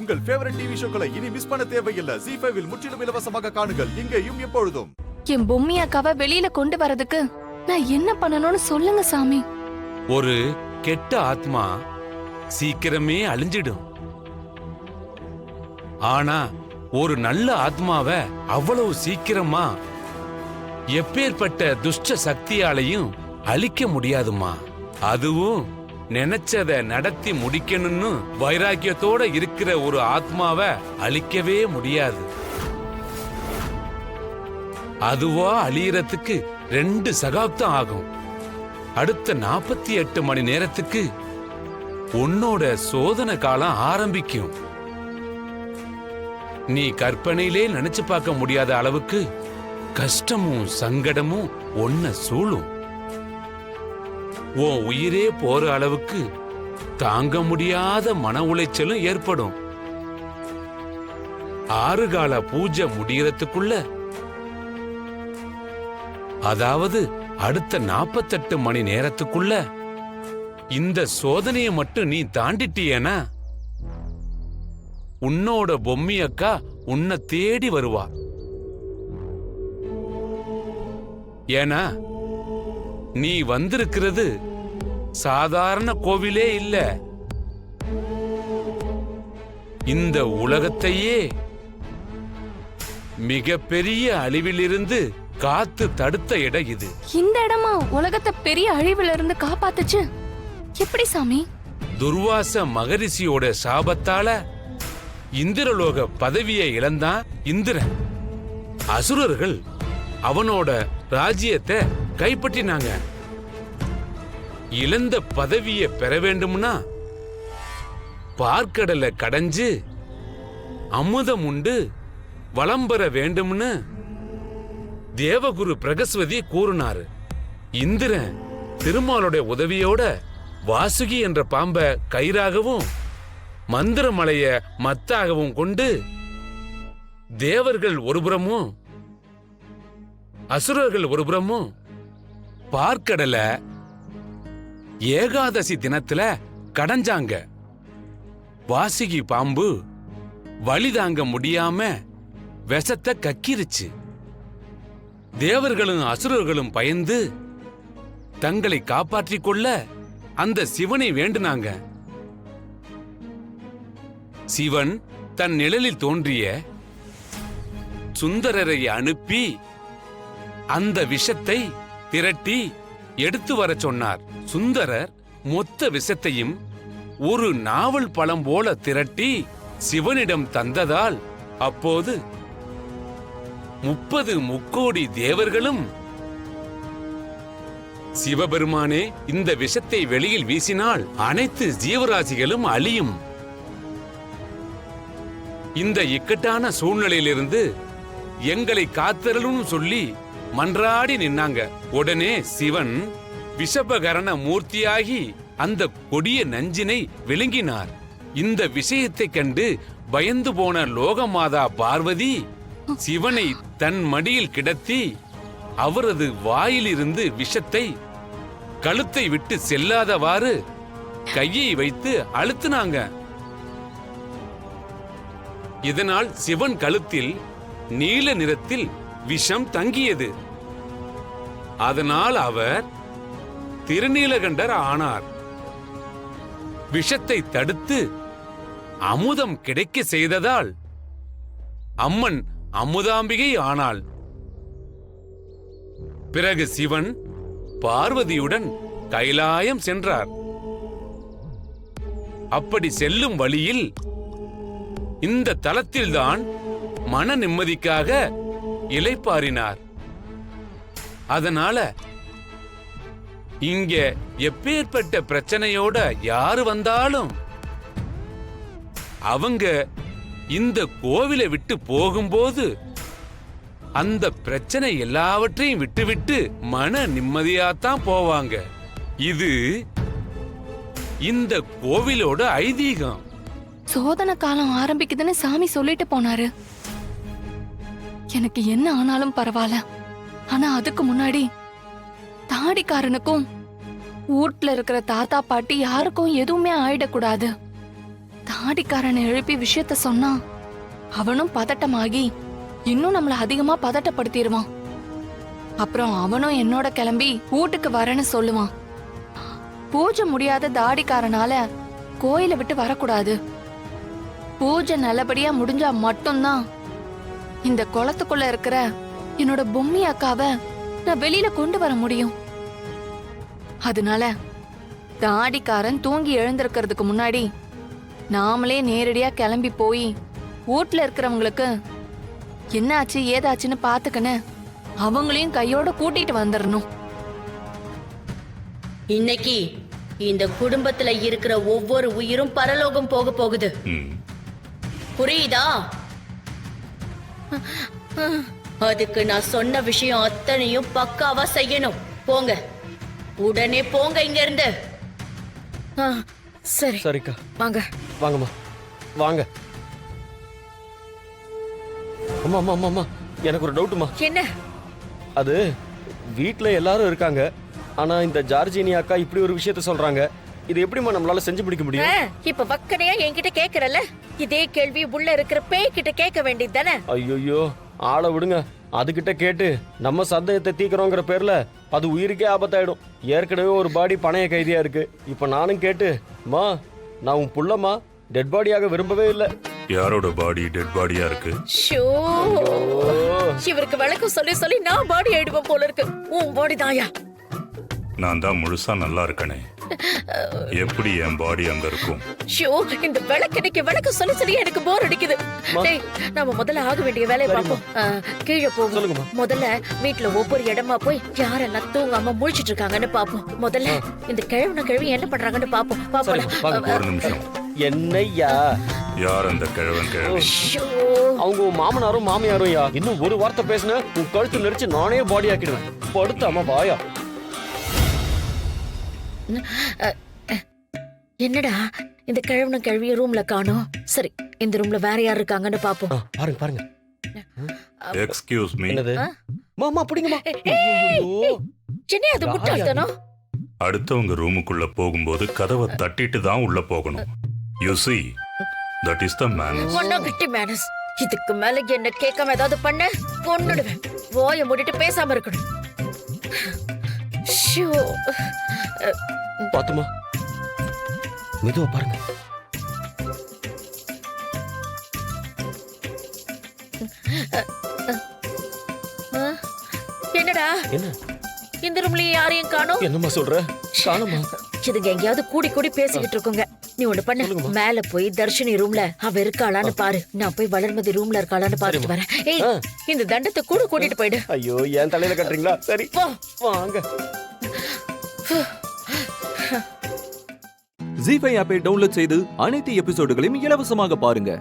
உங்கள் favourite TV ஷோக்களை இனி miss பண்ண தேவையில்லை. ஜீ5 இல் முற்றிலும் இலவசமாக காணுங்கள். இங்கேயும் எப்பொழுதும். என் பொம்மி அக்காவை வெளியில கொண்டு வரதுக்கு நான் என்ன பண்ணணும்னு சொல்லுங்க சாமி. ஒரு கெட்ட ஆத்மா சீக்கிரமே அழிஞ்சிடும். ஆனா ஒரு நல்ல ஆத்மாவை அவ்வளவு சீக்கிரமா எப்பேற்பட்ட துஷ்ட சக்தியாலையும் அழிக்க முடியாதுமா. அதுவும் நினைச்சத நடத்தி முடிக்கணும்னு வைராக்கியத்தோட இருக்கிற ஒரு ஆத்மாவை அழிக்கவே முடியாது. அதுவா அழியறதுக்கு 2 சகாப்தம் ஆகும். அடுத்த 48 மணி நேரத்துக்கு உன்னோட சோதனை காலம் ஆரம்பிக்கும். நீ கற்பனையிலே நினைச்சு பார்க்க முடியாத அளவுக்கு கஷ்டமும் சங்கடமும் ஒன்ன சூழும். உன் உயிரே போற அளவுக்கு தாங்க முடியாத மன உளைச்சலும் ஏற்படும். 6 கால பூஜை முடியறதுக்குள்ள, அதாவது அடுத்த 48 மணி நேரத்துக்குள்ள இந்த சோதனையை மட்டும் நீ தாண்டிட்டியனா உன்னோட பொம்மி அக்கா உன்னை தேடி வருவா. ஏன்னா நீ வந்திருக்கிறது சாதாரண கோவிலே இல்ல. இந்த உலகத்தையே மிகப்பெரிய அழிவிலிருந்து காத்து தடுத்த இடம் இது. இந்த இடமா உலகத்தை பெரிய அழிவிலிருந்து காப்பாத்துச்சு? எப்படி சாமி? துர்வாச மகரிஷியோட சாபத்தால இந்திரலோக பதவியை இழந்தான் இந்திரன். அசுரர்கள் அவனோட ராஜ்யத்தை கைப்பற்றினாங்க. இழந்த பதவியை பெற வேண்டும்னா பார்க்கடலை கடைஞ்சு அமுதம் உண்டு வலம் பெற வேண்டும்னு தேவகுரு பிரகஸ்பதி கூறினாரு. இந்திரன் திருமாலுடைய உதவியோட வாசுகி என்ற பாம்ப கயிறாகவும் மந்திரமலைய மத்தாகவும் கொண்டு தேவர்கள் ஒருபுறமும் அசுரர்கள் ஒருபுறமும் பார்க்கடல ஏகாதசி தினத்துல கடைஞ்சாங்க. வாசுகி பாம்பு வலி தாங்க முடியாம விஷத்தை கக்கிருச்சு. தேவர்களும் அசுரர்களும் பயந்து தங்களை காப்பாற்றிக் கொள்ள அந்த சிவனை வேண்டுனாங்க. சிவன் தன் நிழலில் தோன்றிய சுந்தரரை அனுப்பி அந்த விஷத்தை திரட்டி எடுத்து வர சொன்னார். சுந்தரர் மொத்த விஷத்தையும் ஒரு நாவல் பழம் போல திரட்டி சிவனிடம் தந்ததால் அப்போது 30 முக்கோடி தேவர்களும் சிவபெருமானே இந்த விஷத்தை வெளியில் வீசினால் அனைத்து ஜீவராசிகளும் அழியும். இந்த இக்கட்டான சூழ்நிலையிலிருந்து எங்களை காத்தருளும் சொல்லி மன்றாடி நின்னாங்க. உடனே சிவன் விஷபகரண மூர்த்தியாகி அந்த கொடிய நஞ்சினை விழுங்கினார். இந்த விஷயத்தை கண்டு பயந்து போன லோகமாதா பார்வதி சிவனை தன் மடியில் கிடத்தி அவரது வாயிலிருந்து விஷத்தை கழுத்தை விட்டு செல்லாதவாறு கையை வைத்து அழுத்தினாங்க. இதனால் சிவன் கழுத்தில் நீல நிறத்தில் விஷம் தங்கியது. அதனால் அவர் திருநீலகண்டர் ஆனார். விஷத்தை தடுத்து அமுதம் கிடைக்க செய்ததால் அம்மன் அமுதாம்பிகை ஆனாள். பிறகு சிவன் பார்வதியுடன் கைலாயம் சென்றார். அப்படி செல்லும் வழியில் இந்த தலத்தில்தான் மன நிம்மதிக்காக இளைப்பாறினார். அதனால இங்க எப்பேற்பட்ட பிரச்சனையோட யாரு வந்தாலும் அவங்க இந்த கோவிலை விட்டு போகும்போது அந்த பிரச்சனை எல்லாவற்றையும் விட்டுவிட்டு மன நிம்மதியாத்தான் போவாங்க. இது இந்த கோவிலோட ஐதீகம். சோதனை காலம் ஆரம்பிக்குதுன்னு சாமி சொல்லிட்டு போனாரு. எனக்கு என்ன ஆனாலும் பரவாயில்ல, ஆனா அதுக்கு முன்னாடி தாடிக்காரனுக்கும் வீட்ல இருக்கிற தாத்தா பாட்டி யாருக்கும் எதுவுமே ஆயிடக்கூடாது. தாடிக்காரனை எழுப்பி விஷயத்த சொன்னா அவனும் பதட்டமாகி இன்னும் நம்மள அதிகமா பதட்டப்படுத்திடுவான். அப்புறம் அவனும் என்னோட கிளம்பி வீட்டுக்கு வரேன்னு சொல்லுவான். பூஜை முடியாத தாடிக்காரனால கோயிலை விட்டு வரக்கூடாது. பூஜை நல்லபடியா முடிஞ்சா மட்டும்தான் இந்த குளத்துக்குள்ள இருக்கிற என்னோட பொம்மி அக்காவை நான் வெளியில கொண்டு வர முடியும். அதனால தாடிக்காரன் தூங்கி எழுந்திருக்கிறதுக்கு முன்னாடி நாமளே நேரடியா கிளம்பி போய் வீட்ல இருக்கிறவங்களுக்கு என்ன ஆச்சு ஏதாச்சுன்னு பாத்துக்கன்னு அவங்களையும் கையோட கூட்டிட்டு வந்துடணும். இன்னைக்கு இந்த குடும்பத்துல இருக்கிற ஒவ்வொரு உயிரும் பரலோகம் போக போகுது. புரியுதா? அதுக்கு நான் சொன்ன விஷயம் அத்தனையும் பக்காவா செய்யணும். போங்க, உடனே போங்க இங்க இருந்து. சரி சரிக்கா, வாங்க. வாங்கம்மா வாங்க. அம்மா அம்மா அம்மா அம்மா, எனக்கு ஒரு டவுட்டுமா. என்ன? அது வீட்ல எல்லாரும் இருக்காங்க, ஆனா இந்த ஜார்ஜினி அக்கா இப்படி ஒரு விஷயத்த சொல்றாங்க. இது எப்படிமா நம்மளால செஞ்சு முடிக்க முடியும்? இப்ப வக்கனையா என்கிட்ட கேக்குறல, இதே கேள்வி உள்ள இருக்கிற பேய் கிட்ட கேட்க வேண்டியது தானே? ஐயோ, ஆளை விடுங்க. அதுகிட்ட கேட்டு நம்ம சந்தேகத்தை தீக்கிறோங்கிற பேர்ல அது உயிருக்கே ஆபத்தாயிடும். ஏற்கனவே ஒரு பாடி பணைய கைதியா இருக்கு. இப்ப நானும் கேட்டு, மா நான் உன் புள்ளமா டெட் பாடியாக விரும்பவே இல்லை. யாரோட பாடி டெட் பாடியா இருக்கு? ஷோ, இவருக்கு விளக்கம் சொல்லி சொல்லி நான் பாடி ஆயிடுவேன் போல இருக்கு. உன் பாடி தாயா? நான் தான் முழுசா நல்லா இருக்கனே, எப்படி என் பாடி அங்க இருக்கும்? ஷோ, இந்த விளக்கணைக்கு விளக்கம் சொல்லி சொல்லி எனக்கு போர் அடிக்குது. டேய், நாம முதல்ல ஆக வேண்டிய வேலையை பார்ப்போம். கீழே போவோம். சொல்லுங்கம்மா. முதல்ல வீட்டுல ஒவ்வொரு இடமா போய் யாரெல்லாம் தூங்காம முழிச்சிட்டு இருக்காங்கன்னு பாப்போம். முதல்ல இந்த கிழவன கிழவி என்ன பண்றாங்கன்னு பாப்போம். பாப்போம். ஒரு நிமிஷம். என்னய்யா? யார் அந்த கிழவன் கிழவி? அவங்க உன் மாமனாரும் மாமியாரும். யா இன்னும் ஒரு வார்த்தை பேசுன உன் கழுத்து நெரிச்சு நானே பாடி ஆக்கிடுவேன். படுத்தாம வாயா. என்னடா இந்த கிழவன கிழவிய ரூம்ல காணோம். சரி, இந்த ரூம்ல வேற யார் இருக்காங்கன்னு பாப்போம். பாருங்க பாருங்க. Excuse me. என்னது? மாமா பிடிங்கம்மா. என்ன அது முட்டாள்தனம்? அடுத்தவங்க ரூமுக்குள்ள போகும்போது கதவை தட்டிட்டு தான் உள்ள போகணும். You see, that is the manners. ஒன்னா கிட்டி மேனஸ். இதுக்கு மேல என்ன கேட்காம ஏதாவது பண்ண கொன்னுடுவேன். வாயை மூடிட்டு பேசாம இருக்கணும். ஷோ. பாத்துமா, மெதுவா பாருங்க. என்னடா என்ன இந்த ரூம்ல யாரையும் காணோம்? என்னம்மா சொல்ற? காணுமா? இதுங்க எங்கேயாவது கூடி கூடி பேசிக்கிட்டு இருக்குங்க. நீ ஒண்ணு பண்ணு, மேல போய் தர்ஷினி ரூம்ல அவ இருக்காளான்னு பாரு. நான் போய் வளர்மதி ரூம்ல இருக்காளான்னு பாத்துட்டு வரேன். ஏய், இந்த தண்டத்தை கூட கூட்டிட்டு போயிடு. ஐயோ, என் தலையில கட்டுறீங்களா? சரி வாங்க. ஜீ5 ஆப்பை டவுன்லோட் செய்து அனைத்து எபிசோடுகளையும் இலவசமாக பாருங்க.